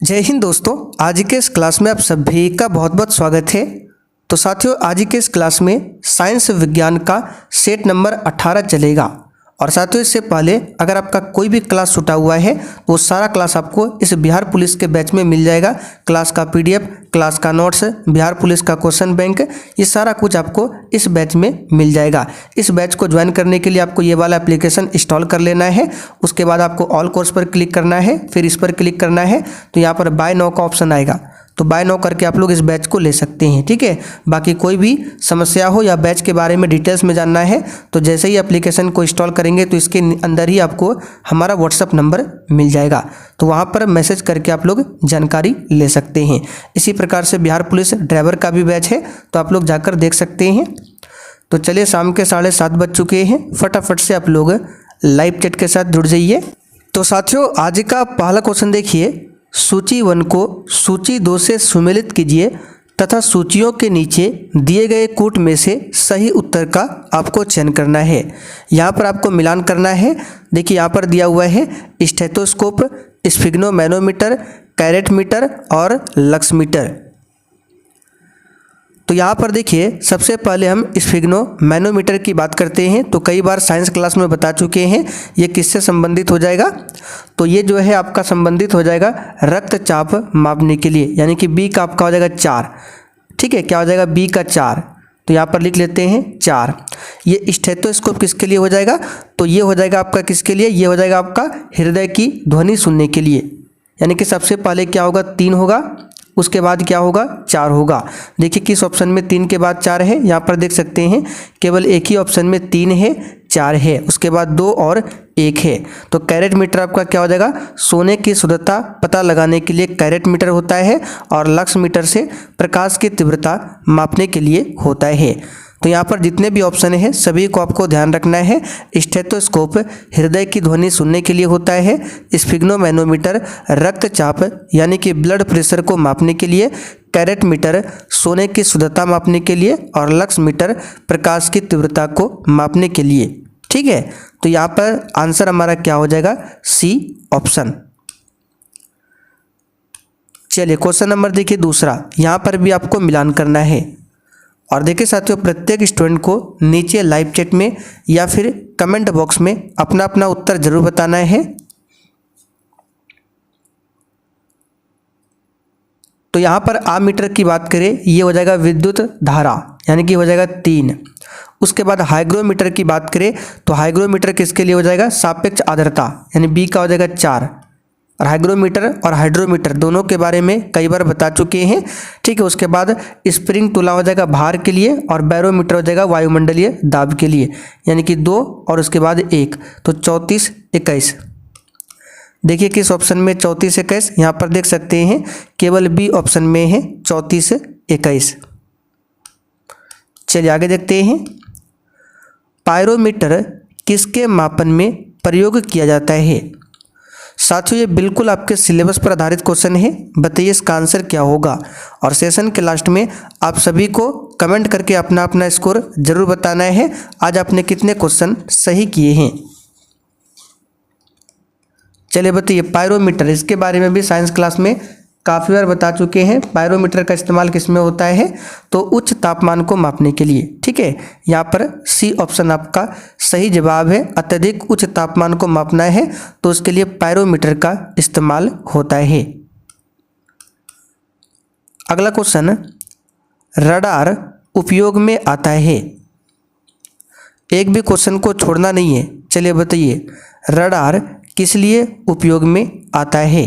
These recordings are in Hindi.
जय हिंद दोस्तों। आज के इस क्लास में आप सभी का बहुत बहुत स्वागत है। तो साथियों, आज के इस क्लास में साइंस विज्ञान का सेट नंबर 18 चलेगा। और साथियों, इससे पहले अगर आपका कोई भी क्लास छूटा हुआ है तो वो सारा क्लास आपको इस बिहार पुलिस के बैच में मिल जाएगा। क्लास का पीडीएफ, क्लास का नोट्स, बिहार पुलिस का क्वेश्चन बैंक, ये सारा कुछ आपको इस बैच में मिल जाएगा। इस बैच को ज्वाइन करने के लिए आपको ये वाला एप्लीकेशन इंस्टॉल कर लेना है। उसके बाद आपको ऑल कोर्स पर क्लिक करना है, फिर इस पर क्लिक करना है तो यहाँ पर बाय नाउ का ऑप्शन आएगा। तो बाय नाउ करके आप लोग इस बैच को ले सकते हैं, ठीक है। बाकी कोई भी समस्या हो या बैच के बारे में डिटेल्स में जानना है तो जैसे ही एप्लीकेशन को इंस्टॉल करेंगे तो इसके अंदर ही आपको हमारा व्हाट्सअप नंबर मिल जाएगा। तो वहाँ पर मैसेज करके आप लोग जानकारी ले सकते हैं। इसी प्रकार से बिहार पुलिस ड्राइवर का भी बैच है, तो आप लोग जाकर देख सकते हैं। तो चलिए, शाम के 7:30 बज चुके हैं। फटाफट से आप लोग लाइव चैट के साथ जुड़ जाइए। तो साथियों, आज का पहला क्वेश्चन देखिए। सूची 1 को सूची 2 से सुमेलित कीजिए तथा सूचियों के नीचे दिए गए कूट में से सही उत्तर का आपको चयन करना है। यहाँ पर आपको मिलान करना है। देखिए, यहाँ पर दिया हुआ है स्टेथोस्कोप, स्फिग्नोमैनोमीटर, कैरेट मीटर और लक्स मीटर। तो यहाँ पर देखिए, सबसे पहले हम स्फिग्नोमैनोमीटर की बात करते हैं। तो कई बार साइंस क्लास में बता चुके हैं ये किससे संबंधित हो जाएगा। तो ये जो है आपका संबंधित हो जाएगा रक्तचाप मापने के लिए, यानी कि बी का आपका हो जाएगा 4। ठीक है, क्या हो जाएगा बी का 4। तो यहाँ पर लिख लेते हैं 4। ये स्टेथोस्कोप किसके लिए हो जाएगा, तो ये हो जाएगा आपका किसके लिए, ये हो जाएगा आपका हृदय की ध्वनि सुनने के लिए। यानी कि सबसे पहले क्या होगा, 3 होगा, उसके बाद क्या होगा, 4 होगा। देखिए किस ऑप्शन में 3 के बाद 4 है, यहाँ पर देख सकते हैं केवल एक ही ऑप्शन में 3 है, 4 है, उसके बाद 2 और 1 है। तो कैरेट मीटर आपका क्या हो जाएगा, सोने की शुद्धता पता लगाने के लिए कैरेट मीटर होता है, और लक्स मीटर से प्रकाश की तीव्रता मापने के लिए होता है। तो यहाँ पर जितने भी ऑप्शन है सभी को आपको ध्यान रखना है। स्टेथोस्कोप हृदय की ध्वनि सुनने के लिए होता है, स्फिग्नोमैनोमीटर रक्तचाप यानी कि ब्लड प्रेशर को मापने के लिए, कैरेट मीटर सोने की शुद्धता मापने के लिए, और लक्स मीटर प्रकाश की तीव्रता को मापने के लिए। ठीक है, तो यहाँ पर आंसर हमारा क्या हो जाएगा, सी ऑप्शन। चलिए, क्वेश्चन नंबर देखिए दूसरा। यहाँ पर भी आपको मिलान करना है। और देखिए साथियों, प्रत्येक स्टूडेंट को नीचे लाइव चैट में या फिर कमेंट बॉक्स में अपना अपना उत्तर जरूर बताना है। तो यहाँ पर आमीटर की बात करें, ये हो जाएगा विद्युत धारा, यानी कि हो जाएगा 3। उसके बाद हाइग्रोमीटर की बात करें तो हाइग्रोमीटर किसके लिए हो जाएगा, सापेक्ष आर्द्रता, यानी बी का हो जाएगा 4। और हाइग्रोमीटर और हाइड्रोमीटर दोनों के बारे में कई बार बता चुके हैं। ठीक है, उसके बाद स्प्रिंग तुला हो जाएगा भार के लिए, और बैरोमीटर हो जाएगा वायुमंडलीय दाब के लिए, यानी कि 2 और उसके बाद 1। तो 34, 21। देखिए किस ऑप्शन में 34, 21, यहाँ पर देख सकते हैं केवल बी ऑप्शन में है 34, 21। चलिए आगे देखते हैं। पायरोमीटर किसके मापन में प्रयोग किया जाता है। साथियों, ये बिल्कुल आपके सिलेबस पर आधारित क्वेश्चन है। बताइए इसका आंसर क्या होगा। और सेशन के लास्ट में आप सभी को कमेंट करके अपना अपना स्कोर जरूर बताना है। आज आपने कितने क्वेश्चन सही किए हैं। चलिए बताइए, पायरोमीटर, इसके बारे में भी साइंस क्लास में काफ़ी बार बता चुके हैं। पायरोमीटर का इस्तेमाल किस में होता है, तो उच्च तापमान को मापने के लिए। ठीक है, यहाँ पर सी ऑप्शन आपका सही जवाब है। अत्यधिक उच्च तापमान को मापना है तो उसके लिए पायरोमीटर का इस्तेमाल होता है। अगला क्वेश्चन, रडार उपयोग में आता है। एक भी क्वेश्चन को छोड़ना नहीं है। चलिए बताइए, रडार किस लिए उपयोग में आता है।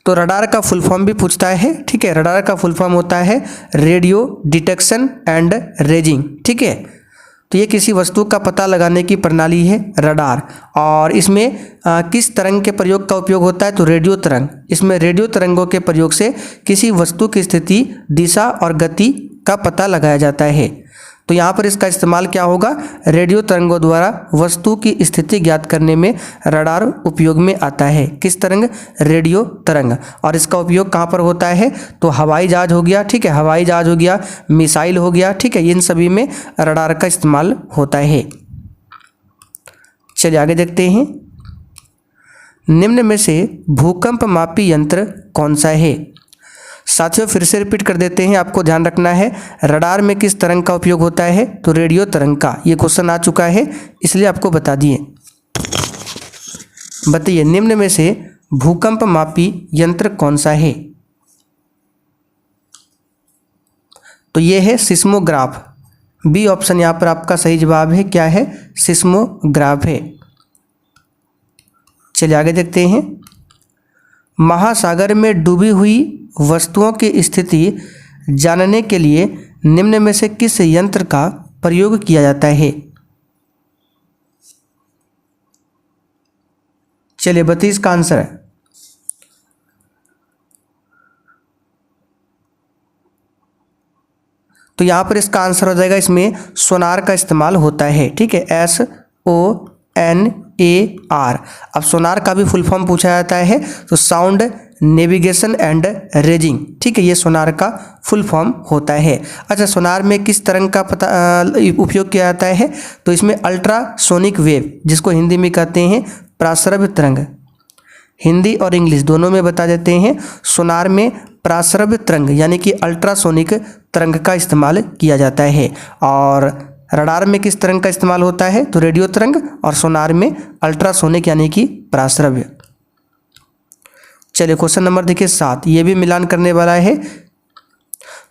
तो रडार का फुल फॉर्म भी पूछता है। ठीक है, रडार का फुल फॉर्म होता है रेडियो डिटेक्शन एंड रेजिंग। ठीक है, तो ये किसी वस्तु का पता लगाने की प्रणाली है रडार। और इसमें किस तरंग के प्रयोग का उपयोग होता है, तो रेडियो तरंग। इसमें रेडियो तरंगों के प्रयोग से किसी वस्तु की स्थिति, दिशा और गति का पता लगाया जाता है। तो यहाँ पर इसका इस्तेमाल क्या होगा, रेडियो तरंगों द्वारा वस्तु की स्थिति ज्ञात करने में रडार उपयोग में आता है। किस तरंग, रेडियो तरंग। और इसका उपयोग कहाँ पर होता है, तो हवाई जहाज हो गया। ठीक है, हवाई जहाज हो गया, मिसाइल हो गया। ठीक है, इन सभी में रडार का इस्तेमाल होता है। चलिए आगे देखते हैं। निम्न में से भूकंप मापी यंत्र कौन सा है। साथियों फिर से रिपीट कर देते हैं, आपको ध्यान रखना है रडार में किस तरंग का उपयोग होता है, तो रेडियो तरंग का। ये क्वेश्चन आ चुका है इसलिए आपको बता दिए। बताइए निम्न में से भूकंप मापी यंत्र कौन सा है, तो ये है सिस्मोग्राफ। बी ऑप्शन यहाँ पर आपका सही जवाब है, क्या है, सिस्मोग्राफ है। चलिए आगे देखते हैं। महासागर में डूबी हुई वस्तुओं की स्थिति जानने के लिए निम्न में से किस यंत्र का प्रयोग किया जाता है। चलिए 32 का आंसर है। तो यहाँ पर इसका आंसर हो जाएगा, इसमें सोनार का इस्तेमाल होता है। ठीक है, SONAR। अब सोनार का भी फुल फॉर्म पूछा जाता है, तो साउंड नेविगेशन एंड रेजिंग। ठीक है, ये सोनार का फुल फॉर्म होता है। अच्छा, सोनार में किस तरंग का उपयोग किया जाता है, तो इसमें अल्ट्रासोनिक वेव, जिसको हिंदी में कहते हैं प्रासरव्य तरंग, हिंदी और इंग्लिश दोनों में बता देते हैं। सोनार में प्रासरव्य तरंग यानी कि अल्ट्रासोनिक तरंग का इस्तेमाल किया जाता है। और रडार में किस तरंग का इस्तेमाल होता है, तो रेडियो तरंग, और सोनार में अल्ट्रासोनिक यानी कि प्रासरव्य। चलिए क्वेश्चन नंबर देखिए 7, ये भी मिलान करने वाला है।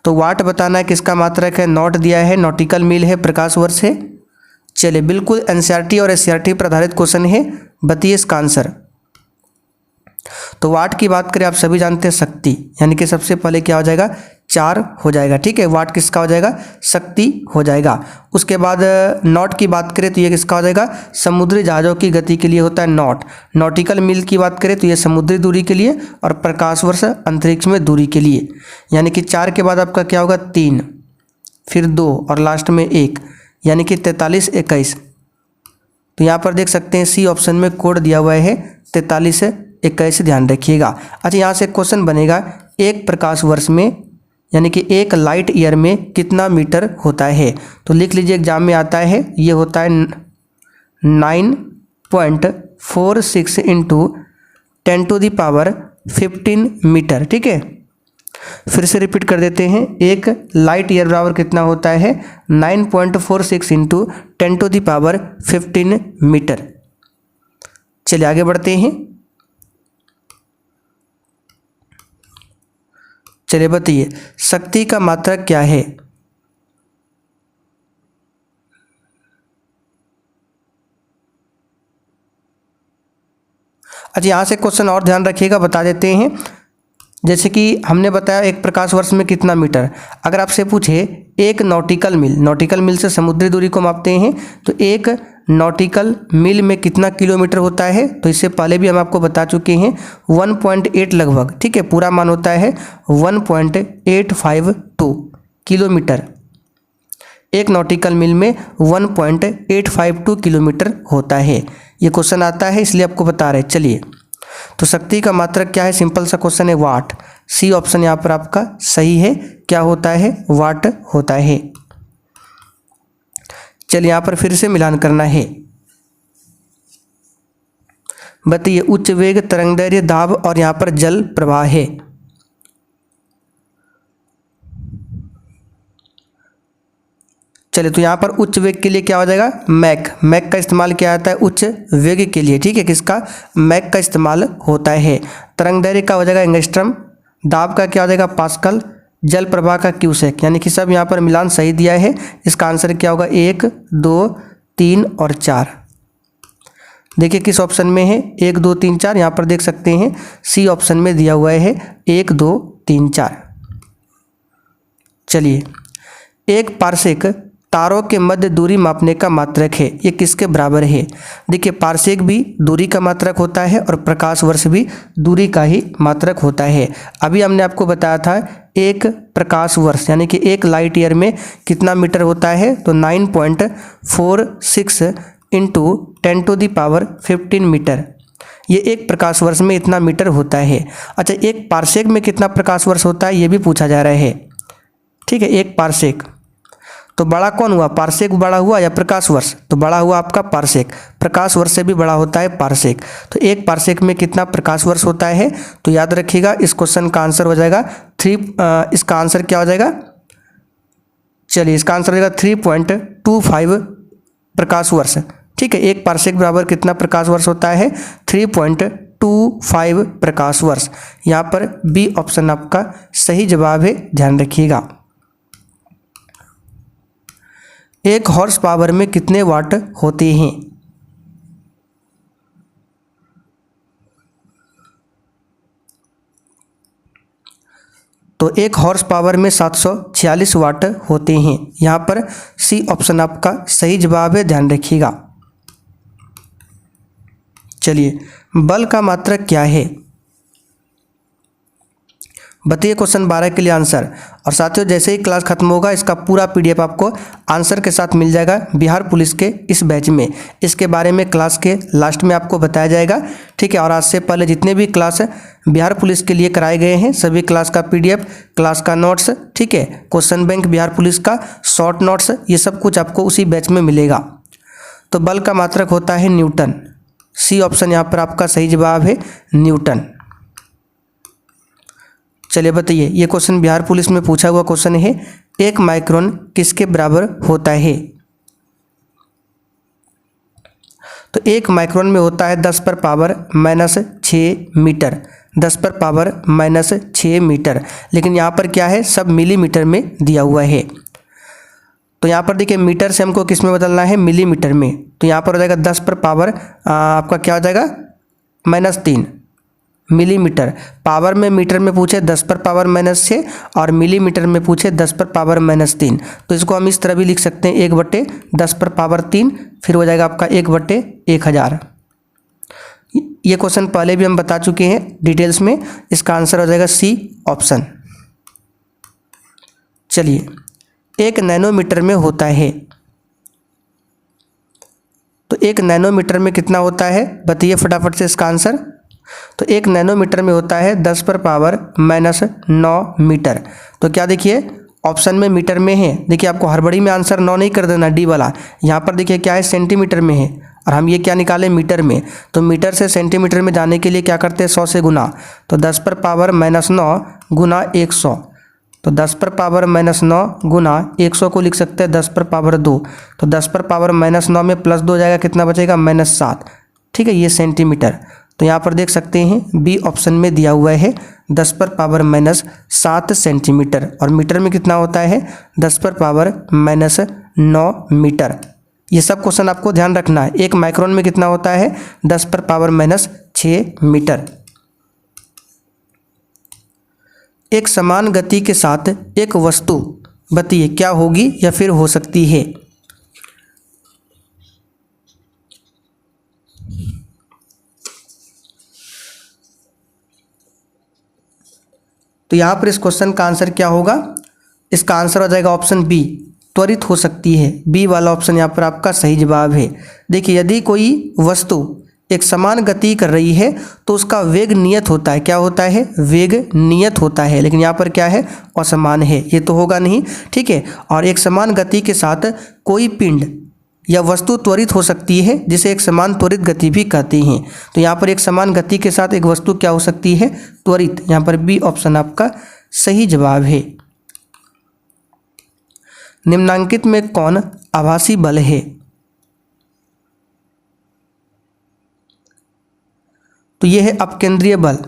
तो वाट बताना है, किसका मात्रक है, नॉट दिया है, नॉटिकल मील है, प्रकाश वर्ष है। चलिए बिल्कुल एनसीईआरटी और एससीईआरटी पर आधारित क्वेश्चन है, बताइए इसका आंसर। तो वाट की बात करें, आप सभी जानते हैं शक्ति, यानी कि सबसे पहले क्या हो जाएगा, 4 हो जाएगा। ठीक है, वाट किसका हो जाएगा, शक्ति हो जाएगा। उसके बाद नॉट की बात करें तो ये किसका हो जाएगा, समुद्री जहाज़ों की गति के लिए होता है नॉट। नॉटिकल मील की बात करें तो ये समुद्री दूरी के लिए, और प्रकाश वर्ष अंतरिक्ष में दूरी के लिए। यानी कि 4 के बाद आपका क्या होगा, 3, फिर 2 और लास्ट में 1, यानी कि 43 21। तो यहाँ पर देख सकते हैं सी ऑप्शन में कोड दिया हुआ है 43 21, ध्यान रखिएगा। अच्छा, यहाँ से क्वेश्चन बनेगा, एक प्रकाश वर्ष में यानी कि एक लाइट ईयर में कितना मीटर होता है, तो लिख लीजिए एग्जाम में आता है, ये होता है 9.46 इंटू 10⁻15 मीटर। ठीक है, फिर से रिपीट कर देते हैं, एक लाइट ईयर बराबर कितना होता है, 9.46 इंटू 10⁻15 मीटर। चलिए आगे बढ़ते हैं। चलिए बताइए शक्ति का मात्रक क्या है। अच्छा, यहाँ से क्वेश्चन और ध्यान रखिएगा, बता देते हैं। जैसे कि हमने बताया एक प्रकाश वर्ष में कितना मीटर, अगर आपसे पूछे एक नॉटिकल मील, नॉटिकल मील से समुद्री दूरी को मापते हैं, तो एक नॉटिकल मील में कितना किलोमीटर होता है, तो इससे पहले भी हम आपको बता चुके हैं 1.8 लगभग। ठीक है, पूरा मान होता है 1.852 किलोमीटर। एक नॉटिकल मील में 1.852 किलोमीटर होता है। ये क्वेश्चन आता है इसलिए आपको बता रहे। चलिए, तो शक्ति का मात्रक क्या है, सिंपल सा क्वेश्चन है, वाट। सी ऑप्शन यहाँ पर आपका सही है, क्या होता है, वाट होता है। चलिए यहाँ पर फिर से मिलान करना है। बताइए उच्च वेग, तरंगदैर्घ्य, दाब और यहाँ पर जल प्रवाह है। चलिए, तो यहाँ पर उच्च वेग के लिए क्या हो जाएगा, मैक। मैक का इस्तेमाल किया जाता है उच्च वेग के लिए। ठीक है, किसका, मैक का इस्तेमाल होता है। तरंगदैर्घ्य का हो जाएगा एंगस्ट्रम, दाब का क्या हो जाएगा, पास्कल, जल प्रवाह का क्यूसेक। यानी कि सब यहाँ पर मिलान सही दिया है। इसका आंसर क्या होगा, 1 2 3 और 4। देखिए किस ऑप्शन में है, 1 2 3 4, यहाँ पर देख सकते हैं सी ऑप्शन में दिया हुआ है 1 2 3 4। चलिए, एक पारसेक तारों के मध्य दूरी मापने का मात्रक है, ये किसके बराबर है। देखिए पारसेक भी दूरी का मात्रक होता है और प्रकाश वर्ष भी दूरी का ही मात्रक होता है। अभी हमने आपको बताया था एक प्रकाश वर्ष यानी कि एक लाइट ईयर में कितना मीटर होता है, तो 9.46 इंटू 10⁻15 मीटर। ये एक प्रकाश वर्ष में इतना मीटर होता है। अच्छा, एक पारसेक में कितना प्रकाश वर्ष होता है ये भी पूछा जा रहा है। ठीक है, एक पारसेक, तो बड़ा कौन हुआ, पारसेक बड़ा हुआ या प्रकाश वर्ष, तो बड़ा हुआ आपका पारसेक, प्रकाश वर्ष से भी बड़ा होता है पारसेक। तो एक पारसेक में कितना प्रकाश वर्ष होता है, तो याद रखिएगा इस क्वेश्चन का आंसर हो जाएगा इसका आंसर क्या हो जाएगा, चलिए इसका आंसर हो जाएगा 3.25 प्रकाश वर्ष। ठीक है, एक पारसेक बराबर कितना प्रकाश वर्ष होता है, 3.25 प्रकाश वर्ष। यहाँ पर बी ऑप्शन आपका सही जवाब है, ध्यान रखिएगा। एक हॉर्स पावर में कितने वाट होते हैं, तो एक हॉर्स पावर में 746 वाट होते हैं। यहाँ पर सी ऑप्शन आपका सही जवाब है, ध्यान रखिएगा। चलिए बल का मात्रक क्या है, बताइए क्वेश्चन 12 के लिए आंसर। और साथियों जैसे ही क्लास खत्म होगा इसका पूरा पीडीएफ आपको आंसर के साथ मिल जाएगा बिहार पुलिस के इस बैच में। इसके बारे में क्लास के लास्ट में आपको बताया जाएगा। ठीक है, और आज से पहले जितने भी क्लास बिहार पुलिस के लिए कराए गए हैं सभी क्लास का पीडीएफ, क्लास का नोट्स, ठीक है, क्वेश्चन बैंक बिहार पुलिस का शॉर्ट नोट्स, ये सब कुछ आपको उसी बैच में मिलेगा। तो बल का मात्रक होता है न्यूटन, सी ऑप्शन यहाँ पर आपका सही जवाब है, न्यूटन। चलिए बताइए, ये क्वेश्चन बिहार पुलिस में पूछा हुआ क्वेश्चन है, एक माइक्रोन किसके बराबर होता है, तो एक माइक्रोन में होता है 10⁻⁻6 मीटर, 10⁻⁻6 मीटर। लेकिन यहाँ पर क्या है, सब मिलीमीटर में दिया हुआ है। तो यहाँ पर देखिए मीटर से हमको किस में बदलना है, मिलीमीटर में। तो यहाँ पर हो जाएगा 10 पर पावर आपका क्या हो जाएगा, -3 मिलीमीटर। पावर में मीटर में पूछे 10 पर पावर -6 और मिलीमीटर में पूछे 10 पर पावर -3। तो इसको हम इस तरह भी लिख सकते हैं 1/10 पर पावर 3, फिर हो जाएगा आपका 1/1000। ये क्वेश्चन पहले भी हम बता चुके हैं डिटेल्स में, इसका आंसर हो जाएगा सी ऑप्शन। चलिए 1 नैनोमीटर में होता है, तो 1 नैनोमीटर में कितना होता है, बताइए फटाफट से इसका आंसर। तो 1 नैनोमीटर में होता है 10 पर पावर -9 मीटर। तो क्या देखिए ऑप्शन में मीटर में है, देखिए आपको हड़बड़ी में आंसर 9 नहीं कर देना, डी वाला। यहाँ पर देखिए क्या है, सेंटीमीटर में है और हम ये क्या निकाले, मीटर में। तो मीटर से सेंटीमीटर में जाने के लिए क्या करते हैं, 100 से गुना। तो 10 पर पावर -9 गुना 100, तो 10 पर पावर -9 गुना 100 को लिख सकते हैं 10 पर पावर 2। तो 10 पर पावर -9 में +2 जाएगा, कितना बचेगा, -7। ठीक है, ये सेंटीमीटर। तो यहाँ पर देख सकते हैं बी ऑप्शन में दिया हुआ है 10 पर पावर -7 सेंटीमीटर, और मीटर में कितना होता है, 10 पर पावर -9 मीटर। ये सब क्वेश्चन आपको ध्यान रखना है। एक माइक्रोन में कितना होता है, 10 पर पावर -6 मीटर। एक समान गति के साथ एक वस्तु, बताइए क्या होगी या फिर हो सकती है, तो यहाँ पर इस क्वेश्चन का आंसर क्या होगा, इसका आंसर हो जाएगा ऑप्शन बी, त्वरित हो सकती है। बी वाला ऑप्शन यहाँ पर आपका सही जवाब है। देखिए यदि कोई वस्तु एक समान गति कर रही है तो उसका वेग नियत होता है, क्या होता है, वेग नियत होता है। लेकिन यहाँ पर क्या है, असमान है, ये तो होगा नहीं। ठीक है, और एक समान गति के साथ कोई पिंड या वस्तु त्वरित हो सकती है, जिसे एक समान त्वरित गति भी कहते हैं। तो यहाँ पर एक समान गति के साथ एक वस्तु क्या हो सकती है, त्वरित। यहाँ पर बी ऑप्शन आपका सही जवाब है। निम्नांकित में कौन आभासी बल है, तो ये है अपकेंद्रीय बल,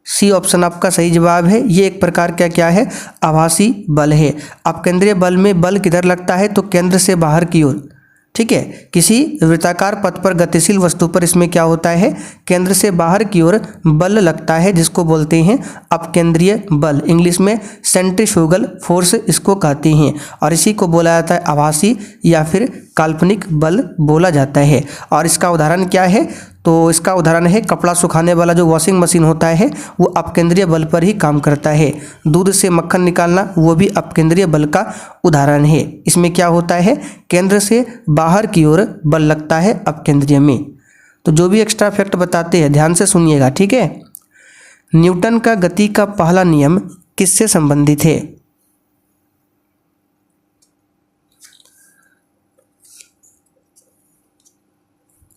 सी ऑप्शन आपका सही जवाब है। ये एक प्रकार का क्या है, आभासी बल है। अपकेंद्रीय बल में बल किधर लगता है, तो केंद्र से बाहर की ओर। ठीक है, किसी वृत्ताकार पथ पर गतिशील वस्तु पर इसमें क्या होता है, केंद्र से बाहर की ओर बल लगता है, जिसको बोलते हैं अपकेंद्रीय बल। इंग्लिश में सेंट्रीफ्यूगल फोर्स इसको कहते हैं, और इसी को बोला जाता है आभासी या फिर काल्पनिक बल बोला जाता है। और इसका उदाहरण क्या है, तो इसका उदाहरण है कपड़ा सुखाने वाला जो वॉशिंग मशीन होता है वो अपकेंद्रीय बल पर ही काम करता है। दूध से मक्खन निकालना वो भी अपकेंद्रीय बल का उदाहरण है। इसमें क्या होता है, केंद्र से बाहर की ओर बल लगता है अपकेंद्रीय में। तो जो भी एक्स्ट्रा फैक्ट बताते हैं ध्यान से सुनिएगा, ठीक है। न्यूटन का गति का पहला नियम किससे संबंधित है,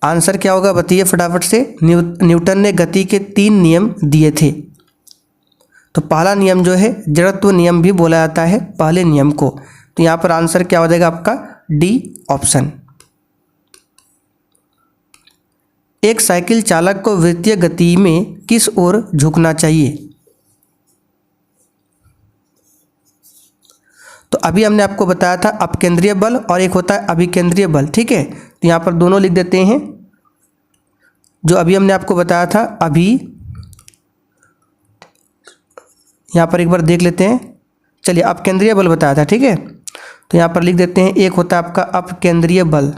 आंसर क्या होगा बताइए फटाफट से। न्यूटन ने गति के 3 नियम दिए थे। तो पहला नियम जो है जड़त्व नियम भी बोला जाता है पहले नियम को। तो यहाँ पर आंसर क्या हो जाएगा आपका डी ऑप्शन। एक साइकिल चालक को वृत्तीय गति में किस ओर झुकना चाहिए? तो अभी हमने आपको बताया था अपकेंद्रीय बल और एक होता है अभिकेंद्रीय बल, ठीक है। तो यहाँ पर दोनों लिख देते हैं। जो अभी हमने आपको बताया था अभी, यहाँ पर एक बार देख लेते हैं। चलिए अपकेंद्रीय बल बताया था, ठीक है। तो यहाँ पर लिख देते हैं एक होता है आपका अपकेंद्रीय बल,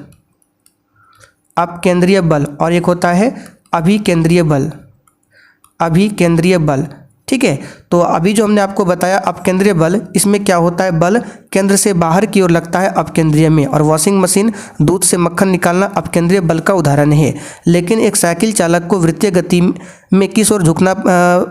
अपकेंद्रीय बल, और एक होता है अभिकेंद्रीय बल, अभिकेंद्रीय बल, ठीक है। तो अभी जो हमने आपको बताया अपकेंद्रीय बल, इसमें क्या होता है बल केंद्र से बाहर की ओर लगता है अपकेंद्रीय में, और वॉशिंग मशीन दूध से मक्खन निकालना अपकेंद्रीय बल का उदाहरण है। लेकिन एक साइकिल चालक को वृत्तीय गति में किस ओर झुकना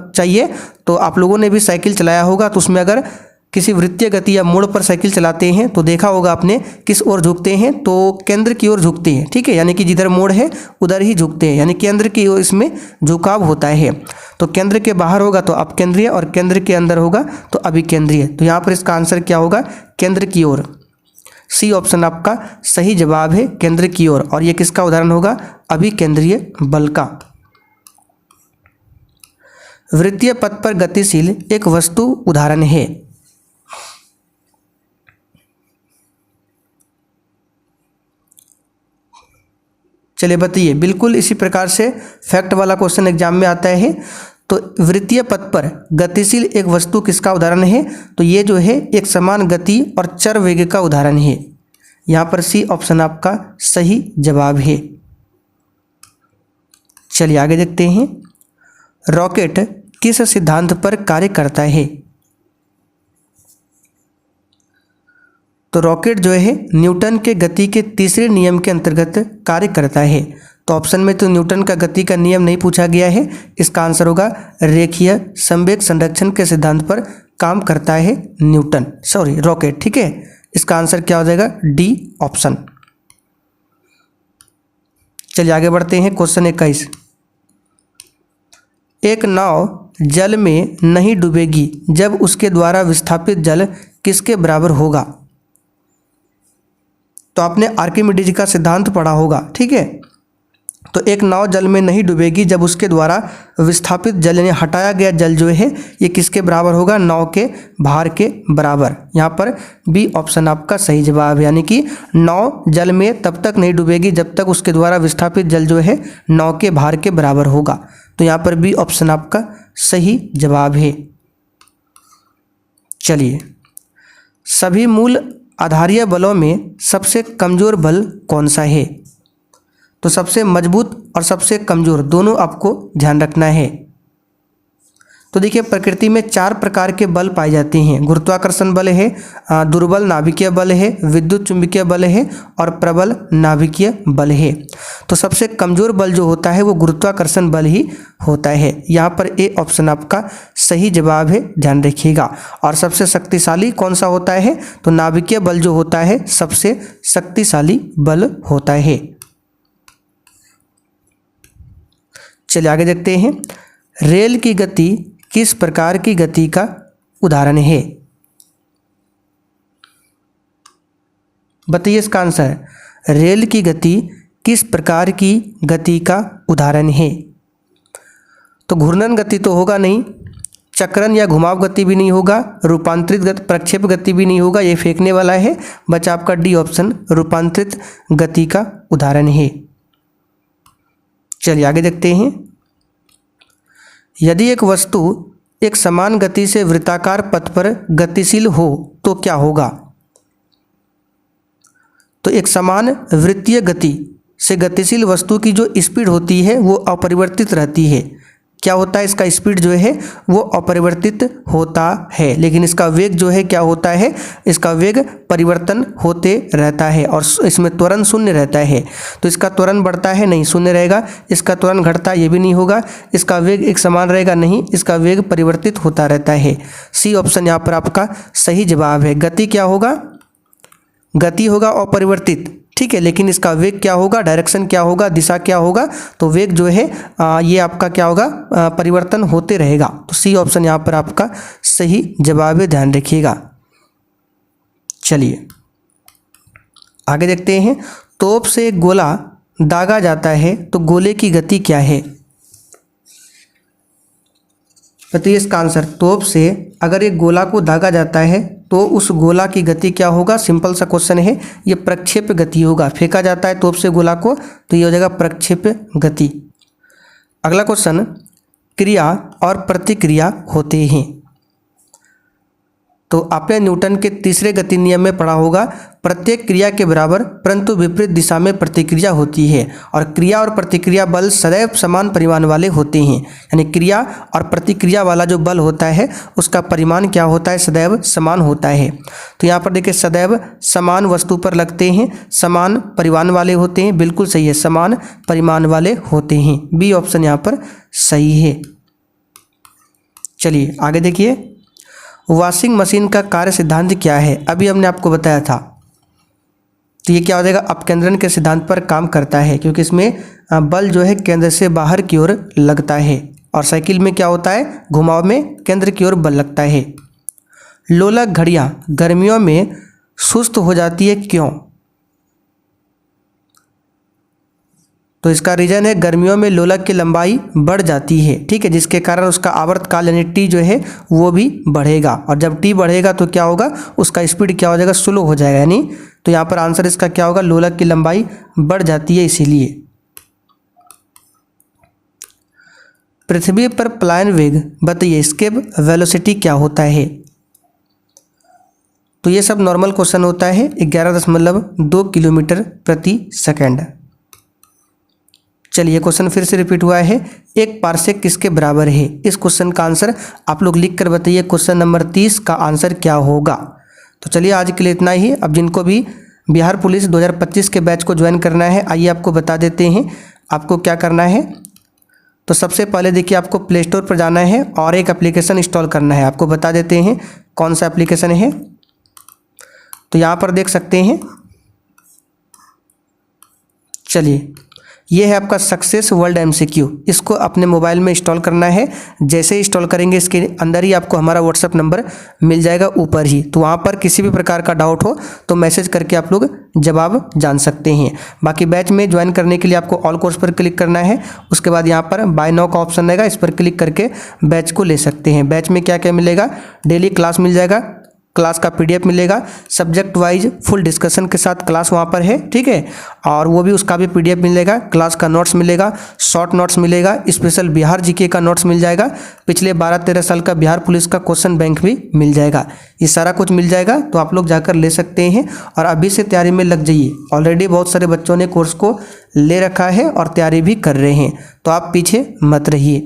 चाहिए? तो आप लोगों ने भी साइकिल चलाया होगा, तो उसमें अगर किसी वृत्तीय गति या मोड़ पर साइकिल चलाते हैं तो देखा होगा आपने किस ओर झुकते हैं, तो केंद्र की ओर झुकते हैं, ठीक है। यानी कि जिधर मोड़ है उधर ही झुकते हैं, यानी केंद्र की ओर इसमें झुकाव होता है। तो केंद्र के बाहर होगा तो अपकेंद्रीय और केंद्र के अंदर होगा तो अभिकेंद्रीय। तो यहाँ पर इसका आंसर क्या होगा? केंद्र की ओर। सी ऑप्शन आपका सही जवाब है, केंद्र की ओर। और ये किसका उदाहरण होगा? अभिकेंद्रीय बल का। वृत्तीय पथ पर गतिशील एक वस्तु उदाहरण है। चलिए बताइए। बिल्कुल इसी प्रकार से फैक्ट वाला क्वेश्चन एग्जाम में आता है। तो वृत्तीय पथ पर गतिशील एक वस्तु किसका उदाहरण है? तो ये जो है एक समान गति और चर वेग का उदाहरण है। यहाँ पर सी ऑप्शन आपका सही जवाब है। चलिए आगे देखते हैं। रॉकेट किस सिद्धांत पर कार्य करता है? तो रॉकेट जो है न्यूटन के गति के तीसरे नियम के अंतर्गत कार्य करता है। तो ऑप्शन में तो न्यूटन का गति का नियम नहीं पूछा गया है, इसका आंसर होगा रेखीय संवेग संरक्षण के सिद्धांत पर काम करता है रॉकेट, ठीक है। इसका आंसर क्या हो जाएगा? D option. चलिए आगे बढ़ते हैं। क्वेश्चन 21। एक नाव जल में नहीं डूबेगी जब उसके द्वारा विस्थापित जल किसके बराबर होगा? तो आपने आर्किमिडीज का सिद्धांत पढ़ा होगा, ठीक है। तो एक नाव जल में नहीं डूबेगी जब उसके द्वारा विस्थापित जल यानी हटाया गया जल जो है ये किसके बराबर होगा? नाव के भार के बराबर। यहाँ पर बी ऑप्शन आपका सही जवाब है। यानी कि नाव जल में तब तक नहीं डूबेगी जब तक उसके द्वारा विस्थापित जल जो है नाव के भार के बराबर होगा। तो यहाँ पर बी ऑप्शन आपका सही जवाब है। चलिए, सभी मूल आधारीय बलों में सबसे कमज़ोर बल कौन सा है? तो सबसे मजबूत और सबसे कमज़ोर दोनों आपको ध्यान रखना है। तो देखिए प्रकृति में 4 प्रकार के बल पाए जाते हैं। गुरुत्वाकर्षण बल है, दुर्बल नाभिकीय बल है, विद्युत चुंबकीय बल है और प्रबल नाभिकीय बल है। तो सबसे कमज़ोर बल जो होता है वो गुरुत्वाकर्षण बल ही होता है। यहाँ पर ए ऑप्शन आपका सही जवाब है, ध्यान रखिएगा। और सबसे शक्तिशाली कौन सा होता है? तो नाभिकीय बल जो होता है सबसे शक्तिशाली बल होता है। चलिए आगे देखते हैं। रेल की गति किस प्रकार की गति का उदाहरण है? बताइए इसका आंसर। रेल की गति किस प्रकार की गति का उदाहरण है? तो घूर्णन गति तो होगा नहीं, चक्रण या घुमाव गति भी नहीं होगा, रूपांतरित गति प्रक्षेप गति भी नहीं होगा, ये फेंकने वाला है। बचा आपका डी ऑप्शन रूपांतरित गति का उदाहरण है। चलिए आगे देखते हैं। यदि एक वस्तु एक समान गति से वृत्ताकार पथ पर गतिशील हो तो क्या होगा? तो एक समान वृत्तीय गति से गतिशील वस्तु की जो स्पीड होती है वो अपरिवर्तित रहती है। क्या होता है? इसका स्पीड जो है वो अपरिवर्तित होता है, लेकिन इसका वेग जो है क्या होता है? इसका वेग परिवर्तन होते रहता है और इसमें त्वरण शून्य रहता है। तो इसका त्वरण बढ़ता है नहीं, शून्य रहेगा। इसका त्वरण घटता ये भी नहीं होगा। इसका वेग एक समान रहेगा नहीं, इसका वेग परिवर्तित होता रहता है। सी ऑप्शन यहाँ पर आपका सही जवाब है। गति क्या होगा? गति होगा अपरिवर्तित, ठीक है, लेकिन इसका वेग क्या होगा, डायरेक्शन क्या होगा, दिशा क्या होगा, तो वेग जो है ये आपका क्या होगा, परिवर्तन होते रहेगा। तो सी ऑप्शन यहाँ पर आपका सही जवाब है, ध्यान रखिएगा। चलिए आगे देखते हैं। तोप से एक गोला दागा जाता है तो गोले की गति क्या है? बताइए इसका आंसर। तोप से अगर एक गोला को दागा जाता है तो उस गोला की गति क्या होगा? सिंपल सा क्वेश्चन है, ये प्रक्षेप गति होगा। फेंका जाता है तोप से गोला को तो ये हो जाएगा प्रक्षेप गति। अगला क्वेश्चन, क्रिया और प्रतिक्रिया होते हैं। तो आपने न्यूटन के तीसरे गति नियम में पढ़ा होगा, प्रत्येक क्रिया के बराबर परंतु विपरीत दिशा में प्रतिक्रिया होती है। और क्रिया और प्रतिक्रिया बल सदैव समान परिमाण वाले होते हैं, यानी क्रिया और प्रतिक्रिया वाला जो बल होता है उसका परिमाण क्या होता है? सदैव समान होता है। तो यहाँ पर देखिए सदैव समान वस्तु पर लगते हैं, समान परिमाण वाले होते हैं, बिल्कुल सही है, समान परिमाण वाले होते हैं। बी ऑप्शन यहाँ पर सही है। चलिए आगे देखिए, वॉशिंग मशीन का कार्य सिद्धांत क्या है? अभी हमने आपको बताया था। तो ये क्या हो जाएगा? अपकेंद्रण के सिद्धांत पर काम करता है, क्योंकि इसमें बल जो है केंद्र से बाहर की ओर लगता है। और साइकिल में क्या होता है? घुमाव में केंद्र की ओर बल लगता है। लोलक घड़ियां गर्मियों में सुस्त हो जाती है, क्यों? तो इसका रीजन है गर्मियों में लोलक की लंबाई बढ़ जाती है, ठीक है, जिसके कारण उसका आवर्तकाल यानी टी जो है वो भी बढ़ेगा। और जब टी बढ़ेगा तो क्या होगा? उसका स्पीड क्या हो जाएगा? स्लो हो जाएगा। यानी तो यहाँ पर आंसर इसका क्या होगा? लोलक की लंबाई बढ़ जाती है इसीलिए। पृथ्वी पर पलायन वेग बताइए, एस्केप वेलोसिटी क्या होता है? तो ये सब नॉर्मल क्वेश्चन होता है। 11.2 किलोमीटर प्रति सेकेंड। चलिए क्वेश्चन फिर से रिपीट हुआ है, एक पार्सेक किसके बराबर है? इस क्वेश्चन का आंसर आप लोग लिख कर बताइए, क्वेश्चन नंबर 30 का आंसर क्या होगा। तो चलिए आज के लिए इतना ही। अब जिनको भी बिहार पुलिस 2025 के बैच को ज्वाइन करना है, आइए आपको बता देते हैं आपको क्या करना है। तो सबसे पहले देखिए, आपको प्ले स्टोर पर जाना है और एक एप्लीकेशन इंस्टॉल करना है। आपको बता देते हैं कौन सा एप्लीकेशन है। तो यहाँ पर देख सकते हैं, चलिए ये है आपका सक्सेस वर्ल्ड MCQ। इसको अपने मोबाइल में इंस्टॉल करना है। जैसे ही इंस्टॉल करेंगे इसके अंदर ही आपको हमारा व्हाट्सएप नंबर मिल जाएगा ऊपर ही। तो वहाँ पर किसी भी प्रकार का डाउट हो तो मैसेज करके आप लोग जवाब जान सकते हैं। बाकी बैच में ज्वाइन करने के लिए आपको ऑल कोर्स पर क्लिक करना है। उसके बाद यहाँ पर बाय नाउ का ऑप्शन रहेगा, इस पर क्लिक करके बैच को ले सकते हैं। बैच में क्या क्या मिलेगा? डेली क्लास मिल जाएगा, क्लास का PDF मिलेगा, सब्जेक्ट वाइज फुल डिस्कशन के साथ क्लास वहाँ पर है, ठीक है। और वो भी उसका भी PDF मिलेगा, क्लास का नोट्स मिलेगा, शॉर्ट नोट्स मिलेगा, स्पेशल बिहार GK का नोट्स मिल जाएगा, पिछले 12-13 साल का बिहार पुलिस का क्वेश्चन बैंक भी मिल जाएगा। ये सारा कुछ मिल जाएगा, तो आप लोग जाकर ले सकते हैं और अभी से तैयारी में लग जाइए। ऑलरेडी बहुत सारे बच्चों ने कोर्स को ले रखा है और तैयारी भी कर रहे हैं, तो आप पीछे मत रहिए।